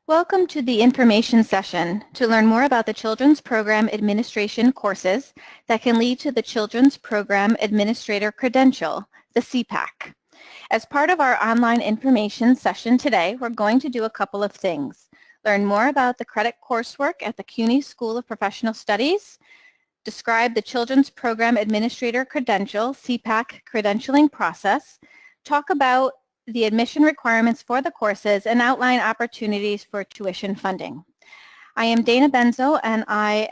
Welcome to the information session to learn more about the Children's Program Administration courses that can lead to the Children's Program Administrator Credential, the CPAC. As part of our online information session today, we're going to do a couple of things. Learn more about the credit coursework at the CUNY School of Professional Studies, describe the Children's Program Administrator Credential, CPAC credentialing process, talk about the admission requirements for the courses, and outline opportunities for tuition funding. I am Dana Benzo, and I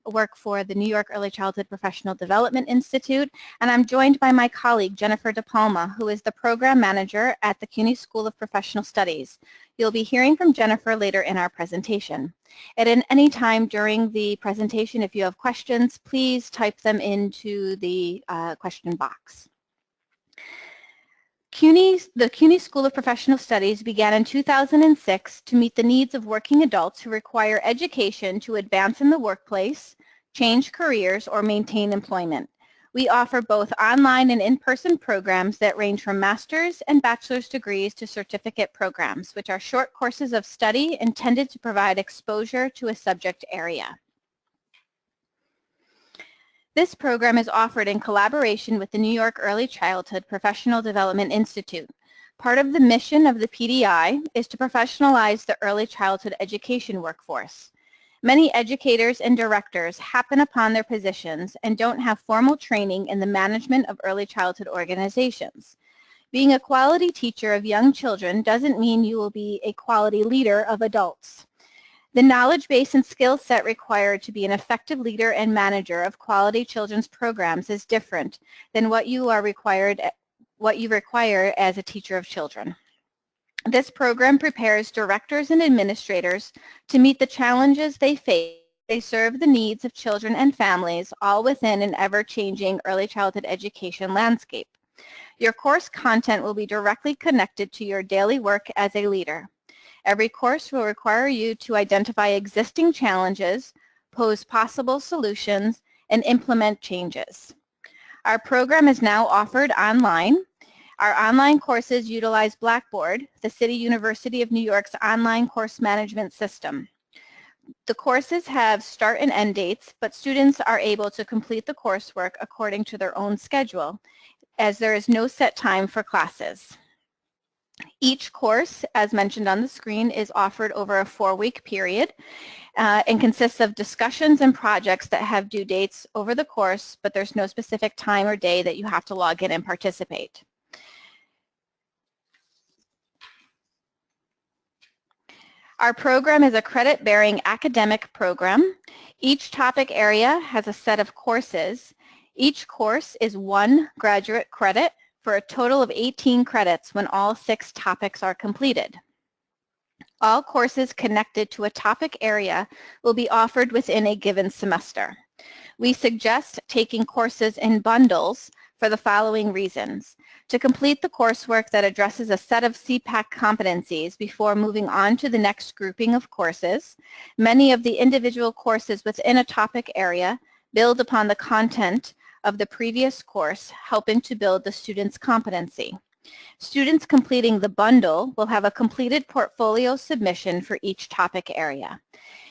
work for the New York Early Childhood Professional Development Institute, and I'm joined by my colleague Jennifer DePalma, who is the program manager at the CUNY School of Professional Studies. You'll be hearing from Jennifer later in our presentation. At any time during the presentation, if you have questions, please type them into the question box. The CUNY School of Professional Studies began in 2006 to meet the needs of working adults who require education to advance in the workplace, change careers, or maintain employment. We offer both online and in-person programs that range from master's and bachelor's degrees to certificate programs, which are short courses of study intended to provide exposure to a subject area. This program is offered in collaboration with the New York Early Childhood Professional Development Institute. Part of the mission of the PDI is to professionalize the early childhood education workforce. Many educators and directors happen upon their positions and don't have formal training in the management of early childhood organizations. Being a quality teacher of young children doesn't mean you will be a quality leader of adults. The knowledge base and skill set required to be an effective leader and manager of quality children's programs is different than what you require as a teacher of children. This program prepares directors and administrators to meet the challenges they face. They serve the needs of children and families, all within an ever-changing early childhood education landscape. Your course content will be directly connected to your daily work as a leader. Every course will require you to identify existing challenges, pose possible solutions, and implement changes. Our program is now offered online. Our online courses utilize Blackboard, the City University of New York's online course management system. The courses have start and end dates, but students are able to complete the coursework according to their own schedule, as there is no set time for classes. Each course, as mentioned on the screen, is offered over a 4-week period and consists of discussions and projects that have due dates over the course, but there's no specific time or day that you have to log in and participate. Our program is a credit-bearing academic program. Each topic area has a set of courses. Each course is 1 graduate credit, for a total of 18 credits when all 6 topics are completed. All courses connected to a topic area will be offered within a given semester. We suggest taking courses in bundles for the following reasons: to complete the coursework that addresses a set of CPAC competencies before moving on to the next grouping of courses. Many of the individual courses within a topic area build upon the content of the previous course, helping to build the student's competency. Students completing the bundle will have a completed portfolio submission for each topic area.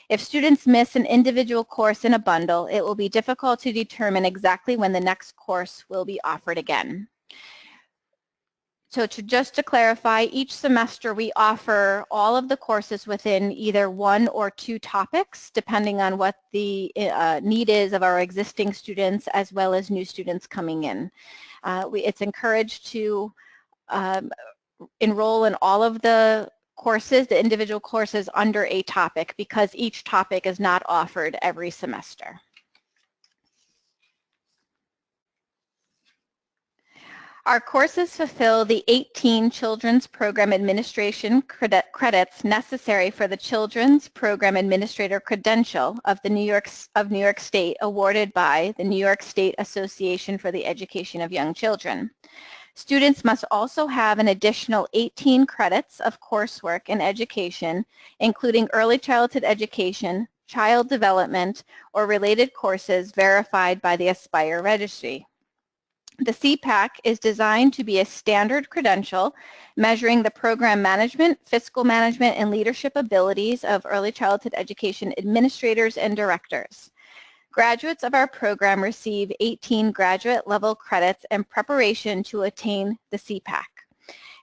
If students miss an individual course in a bundle, it will be difficult to determine exactly when the next course will be offered again. So just to clarify, each semester we offer all of the courses within either 1 or 2 topics, depending on what the need is of our existing students as well as new students coming in. It's encouraged to enroll in all of the courses, the individual courses under a topic, because each topic is not offered every semester. Our courses fulfill the 18 Children's Program Administration credits necessary for the Children's Program Administrator Credential of New York State, awarded by the New York State Association for the Education of Young Children. Students must also have an additional 18 credits of coursework in education, including early childhood education, child development, or related courses verified by the Aspire Registry. The CPAC is designed to be a standard credential measuring the program management, fiscal management, and leadership abilities of early childhood education administrators and directors. Graduates of our program receive 18 graduate level credits in preparation to attain the CPAC.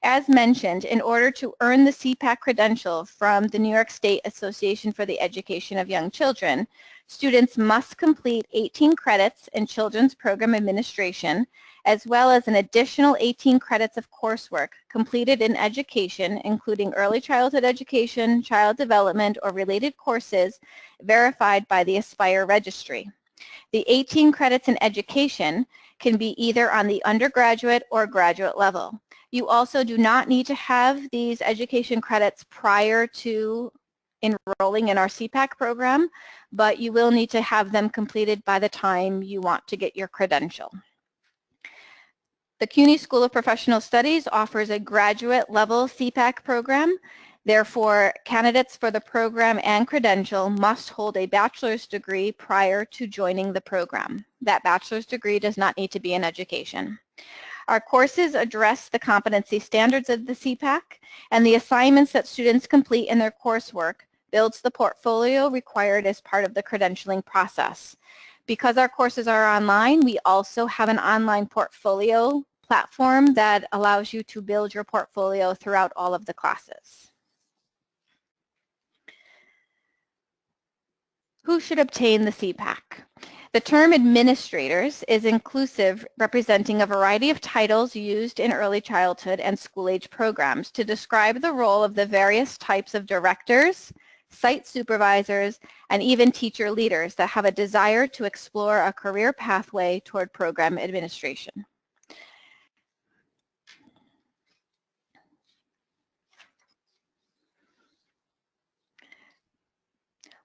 As mentioned, in order to earn the CPAC credential from the New York State Association for the Education of Young Children, students must complete 18 credits in Children's Program Administration, as well as an additional 18 credits of coursework completed in education, including early childhood education, child development, or related courses verified by the Aspire Registry. The 18 credits in education can be either on the undergraduate or graduate level. You also do not need to have these education credits prior to enrolling in our CPAC program, but you will need to have them completed by the time you want to get your credential. The CUNY School of Professional Studies offers a graduate level CPAC program. Therefore, candidates for the program and credential must hold a bachelor's degree prior to joining the program. That bachelor's degree does not need to be in education. Our courses address the competency standards of the CPAC, and the assignments that students complete in their coursework builds the portfolio required as part of the credentialing process. Because our courses are online, we also have an online portfolio platform that allows you to build your portfolio throughout all of the classes. Who should obtain the CPAC? The term administrators is inclusive, representing a variety of titles used in early childhood and school-age programs to describe the role of the various types of directors, site supervisors, and even teacher leaders that have a desire to explore a career pathway toward program administration.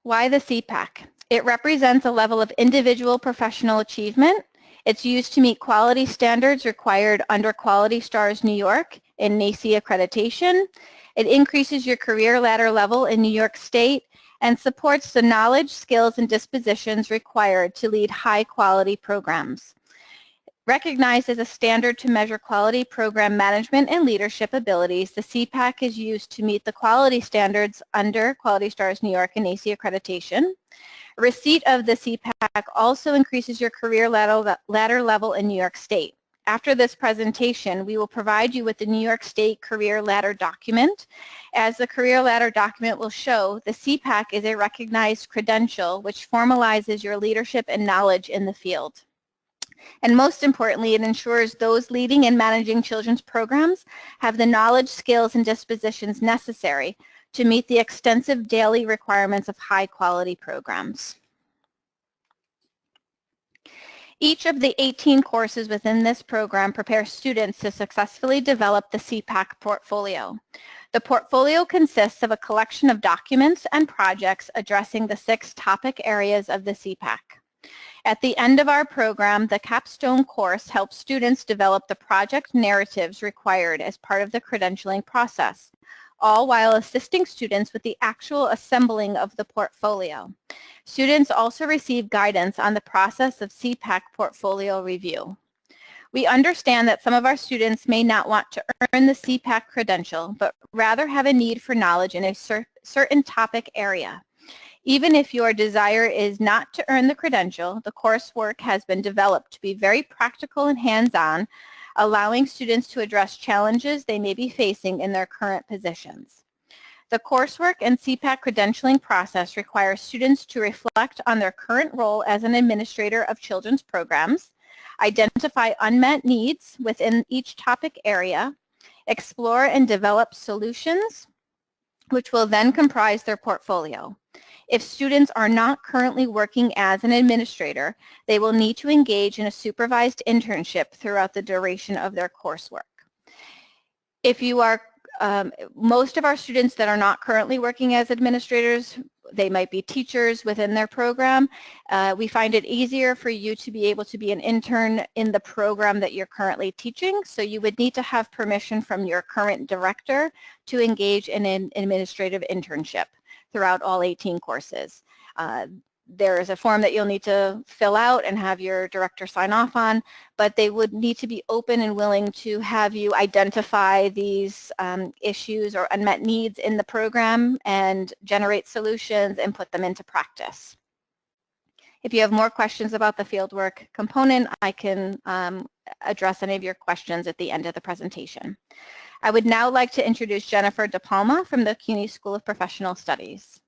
Why the CPAC? It represents a level of individual professional achievement. It's used to meet quality standards required under Quality Stars New York and NACCE accreditation. It increases your career ladder level in New York State and supports the knowledge, skills, and dispositions required to lead high-quality programs. Recognized as a standard to measure quality program management and leadership abilities, the CPAC is used to meet the quality standards under Quality Stars New York and NACCE accreditation. Receipt of the CPAC also increases your career ladder level in New York State. After this presentation, we will provide you with the New York State Career Ladder document. As the Career Ladder document will show, the CPAC is a recognized credential which formalizes your leadership and knowledge in the field. And most importantly, it ensures those leading and managing children's programs have the knowledge, skills, and dispositions necessary to meet the extensive daily requirements of high-quality programs. Each of the 18 courses within this program prepares students to successfully develop the CPAC portfolio. The portfolio consists of a collection of documents and projects addressing the 6 topic areas of the CPAC. At the end of our program, the capstone course helps students develop the project narratives required as part of the credentialing process, all while assisting students with the actual assembling of the portfolio. Students also receive guidance on the process of CPAC portfolio review. We understand that some of our students may not want to earn the CPAC credential, but rather have a need for knowledge in a certain topic area. Even if your desire is not to earn the credential, the coursework has been developed to be very practical and hands-on, allowing students to address challenges they may be facing in their current positions. The coursework and CPAC credentialing process requires students to reflect on their current role as an administrator of children's programs, identify unmet needs within each topic area, explore and develop solutions, which will then comprise their portfolio. If students are not currently working as an administrator, they will need to engage in a supervised internship throughout the duration of their coursework. If you are, most of our students that are not currently working as administrators, they might be teachers within their program. We find it easier for you to be able to be an intern in the program that you're currently teaching, so you would need to have permission from your current director to engage in an administrative internship throughout all 18 courses. there is a form that you'll need to fill out and have your director sign off on, but they would need to be open and willing to have you identify these issues or unmet needs in the program and generate solutions and put them into practice. If you have more questions about the fieldwork component, I can address any of your questions at the end of the presentation. I would now like to introduce Jennifer DePalma from the CUNY School of Professional Studies.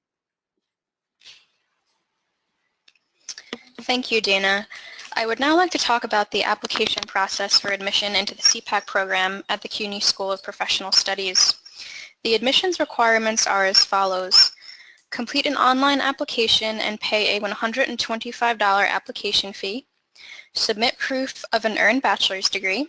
Thank you, Dana. I would now like to talk about the application process for admission into the CPAC program at the CUNY School of Professional Studies. The admissions requirements are as follows. Complete an online application and pay a $125 application fee. Submit proof of an earned bachelor's degree.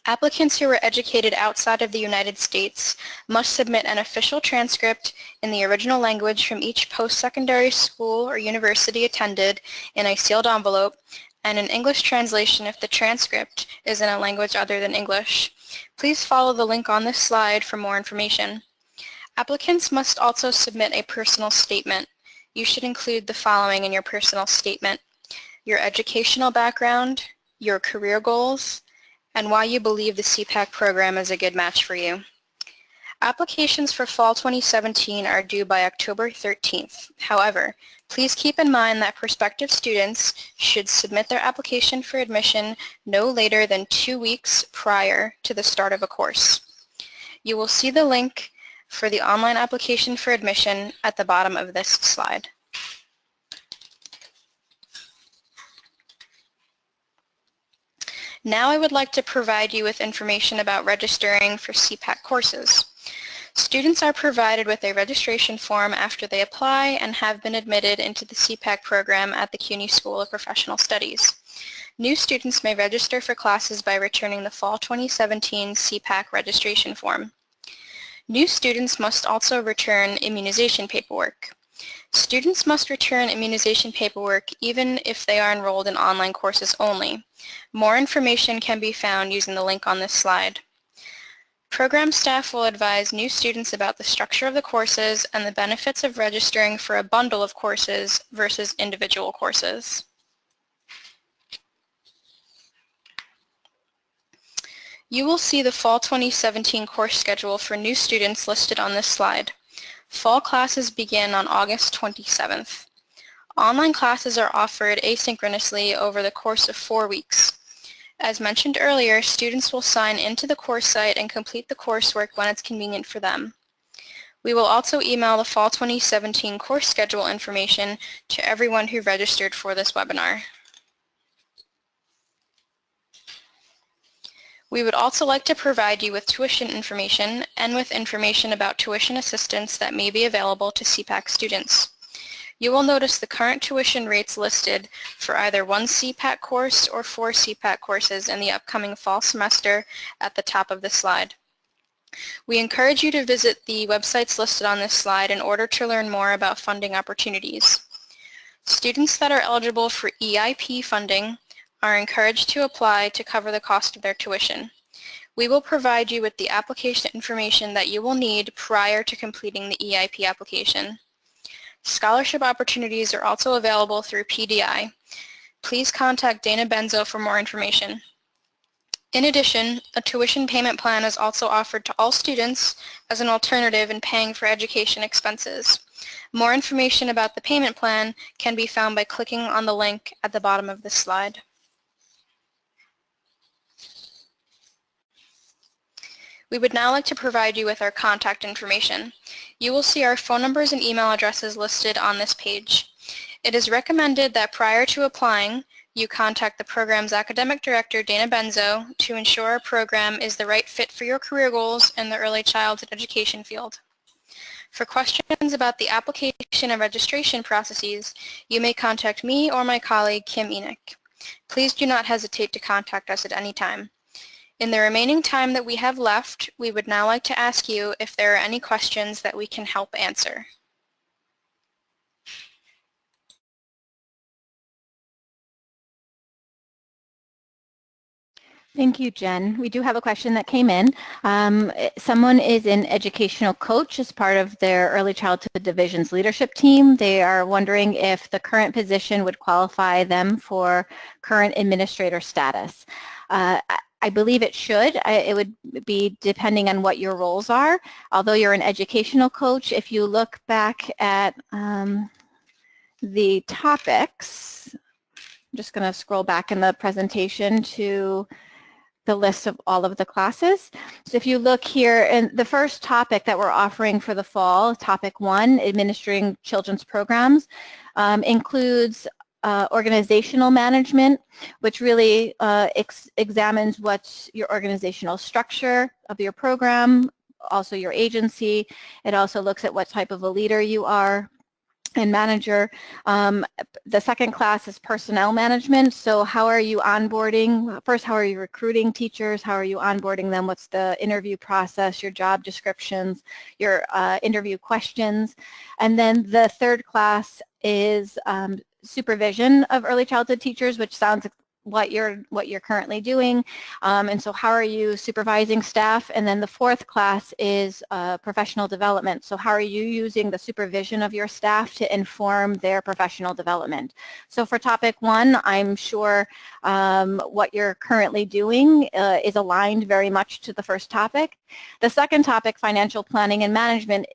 Applicants who were educated outside of the United States must submit an official transcript in the original language from each post-secondary school or university attended in a sealed envelope, and an English translation if the transcript is in a language other than English. Please follow the link on this slide for more information. Applicants must also submit a personal statement. You should include the following in your personal statement: your educational background, your career goals, and why you believe the CPAC program is a good match for you. Applications for fall 2017 are due by October 13th. However, please keep in mind that prospective students should submit their application for admission no later than 2 weeks prior to the start of a course. You will see the link for the online application for admission at the bottom of this slide. Now I would like to provide you with information about registering for CPAC courses. Students are provided with a registration form after they apply and have been admitted into the CPAC program at the CUNY School of Professional Studies. New students may register for classes by returning the Fall 2017 CPAC registration form. New students must also return immunization paperwork. Students must return immunization paperwork even if they are enrolled in online courses only. More information can be found using the link on this slide. Program staff will advise new students about the structure of the courses and the benefits of registering for a bundle of courses versus individual courses. You will see the Fall 2017 course schedule for new students listed on this slide. Fall classes begin on August 27th. Online classes are offered asynchronously over the course of 4 weeks. As mentioned earlier, students will sign into the course site and complete the coursework when it's convenient for them. We will also email the Fall 2017 course schedule information to everyone who registered for this webinar. We would also like to provide you with tuition information and with information about tuition assistance that may be available to CPAC students. You will notice the current tuition rates listed for either one CPAC course or 4 CPAC courses in the upcoming fall semester at the top of the slide. We encourage you to visit the websites listed on this slide in order to learn more about funding opportunities. Students that are eligible for EIP funding are encouraged to apply to cover the cost of their tuition. We will provide you with the application information that you will need prior to completing the EIP application. Scholarship opportunities are also available through PDI. Please contact Dana Benzo for more information. In addition, a tuition payment plan is also offered to all students as an alternative in paying for education expenses. More information about the payment plan can be found by clicking on the link at the bottom of this slide. We would now like to provide you with our contact information. You will see our phone numbers and email addresses listed on this page. It is recommended that prior to applying, you contact the program's academic director, Dana Benzo, to ensure our program is the right fit for your career goals in the early childhood education field. For questions about the application and registration processes, you may contact me or my colleague, Kim Enoch. Please do not hesitate to contact us at any time. In the remaining time that we have left, we would now like to ask you if there are any questions that we can help answer. Thank you, Jen. We do have a question that came in. Someone is an educational coach as part of their early childhood division's leadership team. They are wondering if the current position would qualify them for current administrator status. I believe it should. It would be depending on what your roles are. Although you're an educational coach, if you look back at the topics, I'm just going to scroll back in the presentation to the list of all of the classes. So if you look here, and the first topic that we're offering for the fall, topic 1, administering children's programs, includes organizational management, which really examines what's your organizational structure of your program, also your agency. It also looks at what type of a leader you are and manager. The second class is personnel management. So how are you onboarding? First, how are you recruiting teachers? How are you onboarding them? What's the interview process, your job descriptions, your interview questions? And then the third class is supervision of early childhood teachers, which sounds what you're currently doing, and so how are you supervising staff? And then the fourth class is professional development. So how are you using the supervision of your staff to inform their professional development? So for topic 1, I'm sure what you're currently doing is aligned very much to the first topic. The second topic, financial planning and management,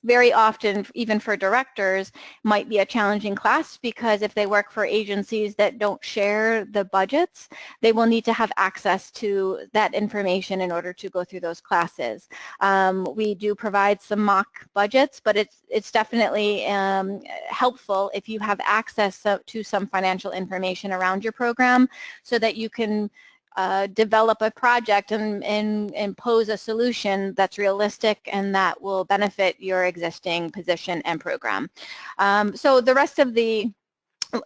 very often, even for directors, might be a challenging class because if they work for agencies that don't share the budgets, they will need to have access to that information in order to go through those classes. We do provide some mock budgets, but it's definitely helpful if you have access to some financial information around your program so that you can develop a project and pose a solution that's realistic and that will benefit your existing position and program. So the rest of the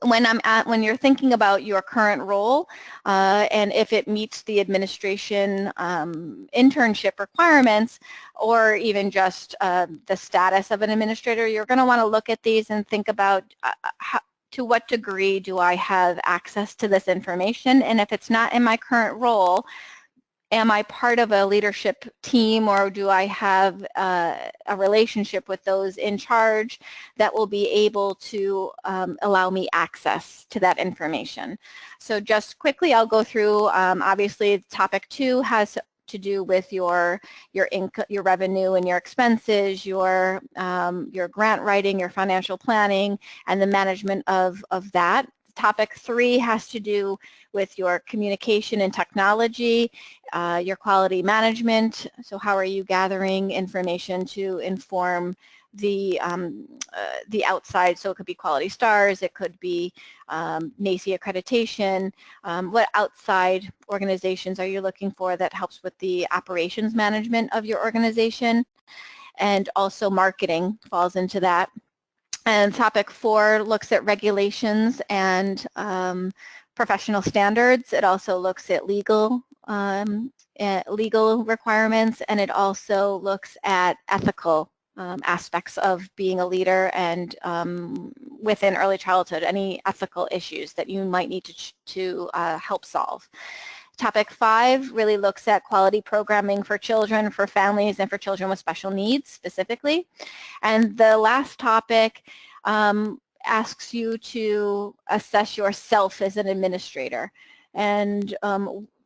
when you're thinking about your current role and if it meets the administration internship requirements or even just the status of an administrator, you're going to want to look at these and think about to what degree do I have access to this information, and if it's not in my current role, am I part of a leadership team, or do I have a relationship with those in charge that will be able to allow me access to that information? So just quickly, I'll go through, obviously topic 2 has to do with your income, your revenue and your expenses, your grant writing, your financial planning, and the management of that. Topic 3 has to do with your communication and technology, your quality management. So how are you gathering information to inform the outside? So it could be Quality Stars, it could be NACE accreditation. What outside organizations are you looking for that helps with the operations management of your organization? And also marketing falls into that. And topic 4 looks at regulations and professional standards. It also looks at legal requirements, and it also looks at ethical aspects of being a leader and within early childhood, any ethical issues that you might need to help solve. Topic 5 really looks at quality programming for children, for families, and for children with special needs specifically. And the last topic asks you to assess yourself as an administrator and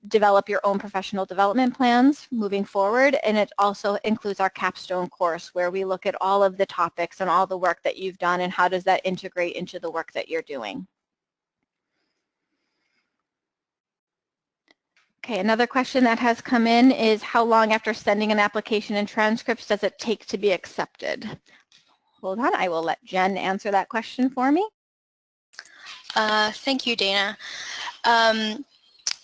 develop your own professional development plans moving forward. And it also includes our capstone course where we look at all of the topics and all the work that you've done and how does that integrate into the work that you're doing. Okay, another question that has come in is how long after sending an application and transcripts does it take to be accepted? Hold on, I will let Jen answer that question for me. Thank you, Dana.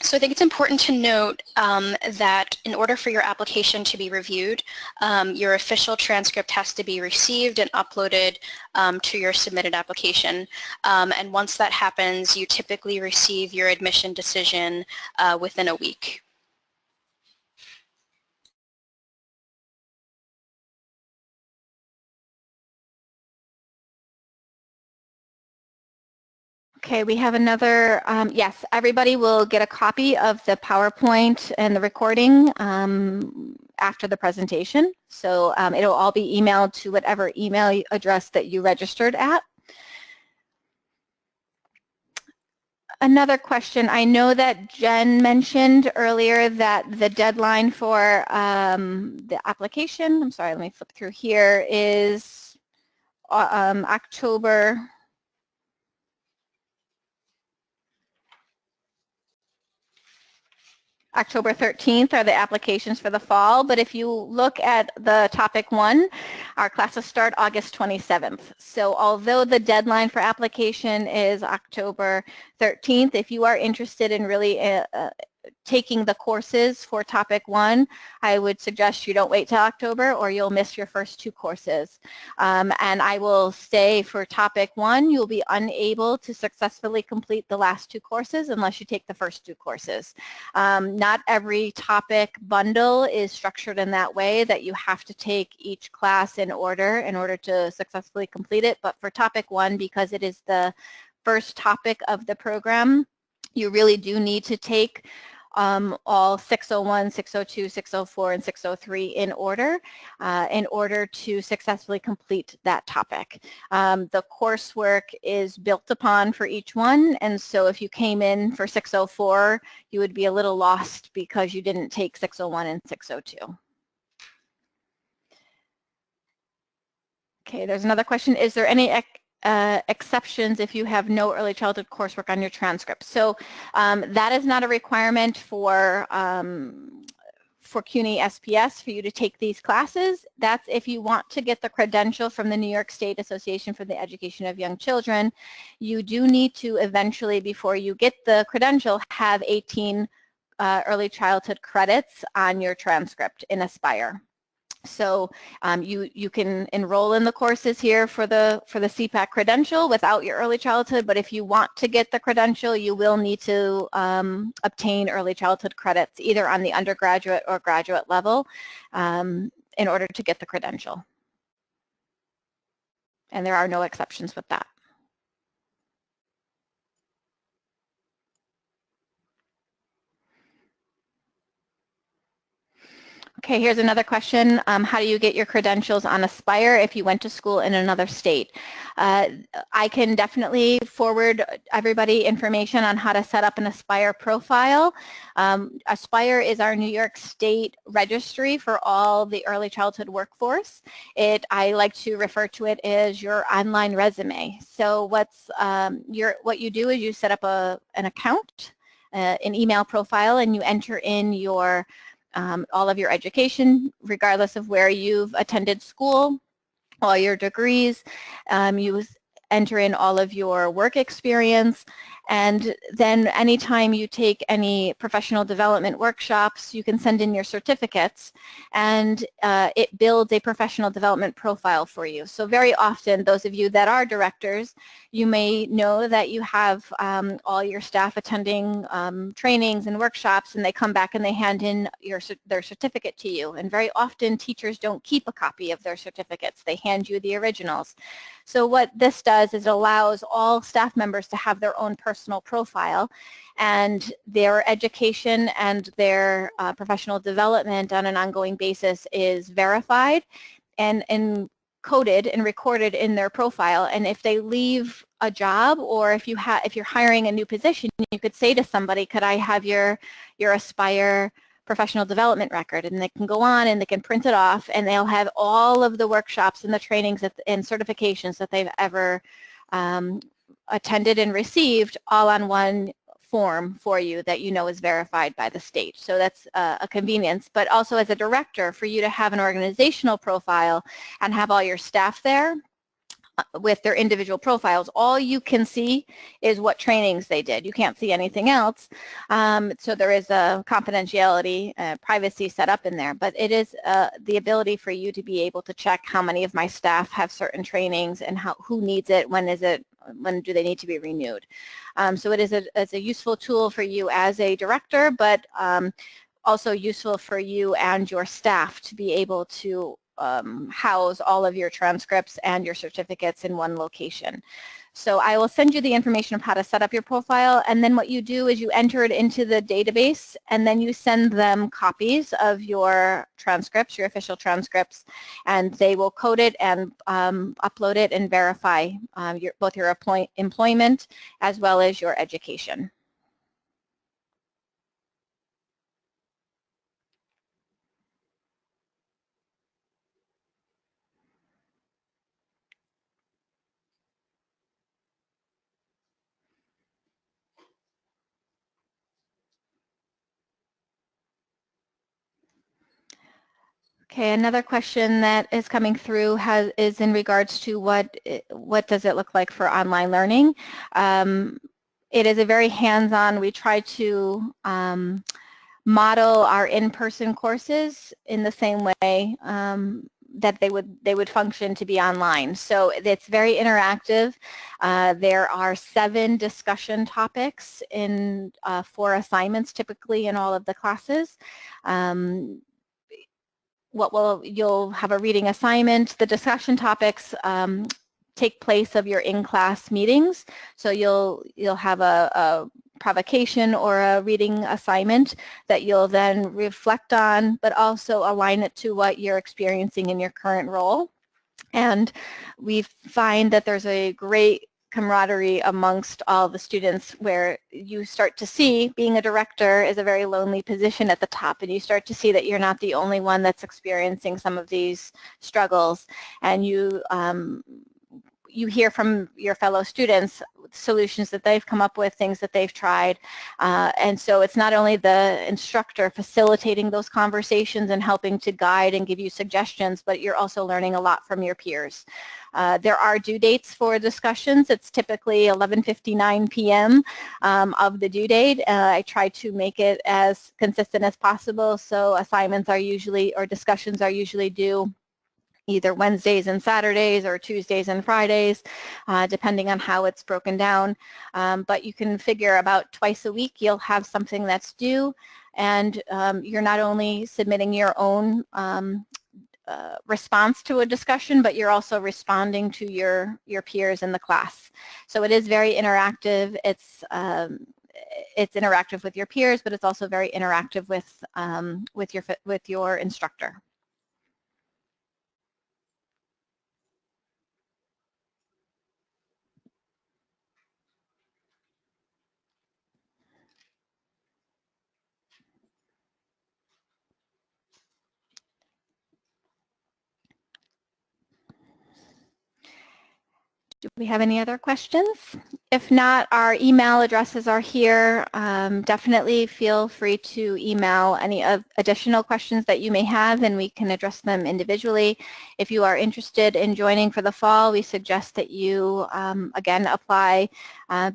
So I think it's important to note that in order for your application to be reviewed, your official transcript has to be received and uploaded to your submitted application. And once that happens, you typically receive your admission decision within a week. Okay. Okay, we have another, yes, everybody will get a copy of the PowerPoint and the recording after the presentation. So it'll all be emailed to whatever email address that you registered at. Another question, I know that Jen mentioned earlier that the deadline for the application, I'm sorry, let me flip through here, is October 13th are the applications for the fall, but if you look at the topic 1, our classes start August 27th. So although the deadline for application is October 13th, if you are interested in really taking the courses for topic 1, I would suggest you don't wait till October or you'll miss your first 2 courses. And I will say for topic 1, you'll be unable to successfully complete the last 2 courses unless you take the first 2 courses. Not every topic bundle is structured in that way that you have to take each class in order to successfully complete it. But for topic 1, because it is the first topic of the program, you really do need to take all 601, 602, 604, and 603 in order to successfully complete that topic. The coursework is built upon for each one, and so if you came in for 604, you would be a little lost because you didn't take 601 and 602. Okay, there's another question. Is there any exceptions if you have no early childhood coursework on your transcript? So that is not a requirement for CUNY SPS for you to take these classes. That's if you want to get the credential from the New York State Association for the Education of Young Children. You do need to eventually, before you get the credential, have 18 early childhood credits on your transcript in Aspire. So you can enroll in the courses here for the CPAC credential without your early childhood, but if you want to get the credential, you will need to obtain early childhood credits either on the undergraduate or graduate level in order to get the credential. And there are no exceptions with that. Okay, here's another question. How do you get your credentials on Aspire if you went to school in another state? I can definitely forward everybody information on how to set up an Aspire profile. Aspire is our New York State registry for all the early childhood workforce. I like to refer to it as your online resume. So what you do is you set up an account, an email profile, and you enter in your all of your education, regardless of where you've attended school, all your degrees. You enter in all of your work experience, and then anytime you take any professional development workshops, you can send in your certificates, and it builds a professional development profile for you. So very often, those of you that are directors, you may know that you have all your staff attending trainings and workshops, and they come back and they hand in their certificate to you. And very often, teachers don't keep a copy of their certificates. They hand you the originals. So what this does is it allows all staff members to have their own personal profile, and their education and their professional development on an ongoing basis is verified and coded and recorded in their profile. And if they leave a job, or if you're hiring a new position, you could say to somebody, could I have your Aspire professional development record? And they can go on and they can print it off, and they'll have all of the workshops and the trainings and certifications that they've ever attended and received all on one form for you that you know is verified by the state. So that's a convenience, but also as a director, for you to have an organizational profile and have all your staff there with their individual profiles, all you can see is what trainings they did. You can't see anything else. So there is a confidentiality, privacy set up in there, but it is the ability for you to be able to check how many of my staff have certain trainings and who needs it, when do they need to be renewed. So it is a useful tool for you as a director, but also useful for you and your staff to be able to house all of your transcripts and your certificates in one location. So I will send you the information of how to set up your profile, and then what you do is you enter it into the database, and then you send them copies of your transcripts, your official transcripts, and they will code it and upload it and verify both your employment as well as your education. Okay, another question that is coming through is in regards to what does it look like for online learning. It is a very hands-on. We try to model our in-person courses in the same way that they would function to be online. So it's very interactive. There are 7 discussion topics in 4 assignments typically in all of the classes. You'll have a reading assignment. The discussion topics take place of your in-class meetings. So you'll have a provocation or a reading assignment that you'll then reflect on, but also align it to what you're experiencing in your current role. And we find that there's a great camaraderie amongst all the students where you start to see being a director is a very lonely position at the top, and you start to see that you're not the only one that's experiencing some of these struggles, and you hear from your fellow students solutions that they've come up with, things that they've tried. And so it's not only the instructor facilitating those conversations and helping to guide and give you suggestions, but you're also learning a lot from your peers. There are due dates for discussions. It's typically 11:59 p.m. Of the due date. I try to make it as consistent as possible, so assignments are usually, or discussions are usually due either Wednesdays and Saturdays or Tuesdays and Fridays, depending on how it's broken down. But you can figure about twice a week you'll have something that's due, and you're not only submitting your own response to a discussion, but you're also responding to your peers in the class. So it is very interactive. It's interactive with your peers, but it's also very interactive with your instructor. Do we have any other questions? If not, our email addresses are here. Definitely feel free to email any additional questions that you may have, and we can address them individually. If you are interested in joining for the fall, we suggest that you, again, apply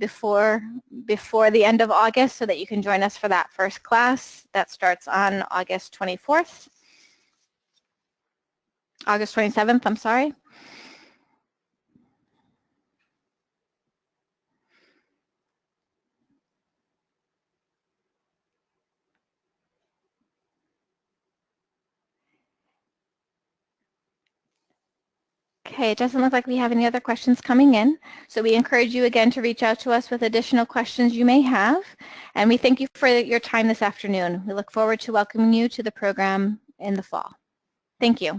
before the end of August so that you can join us for that first class. That starts on August 24th. August 27th, I'm sorry. Okay, it doesn't look like we have any other questions coming in. So we encourage you again to reach out to us with additional questions you may have. And we thank you for your time this afternoon. We look forward to welcoming you to the program in the fall. Thank you.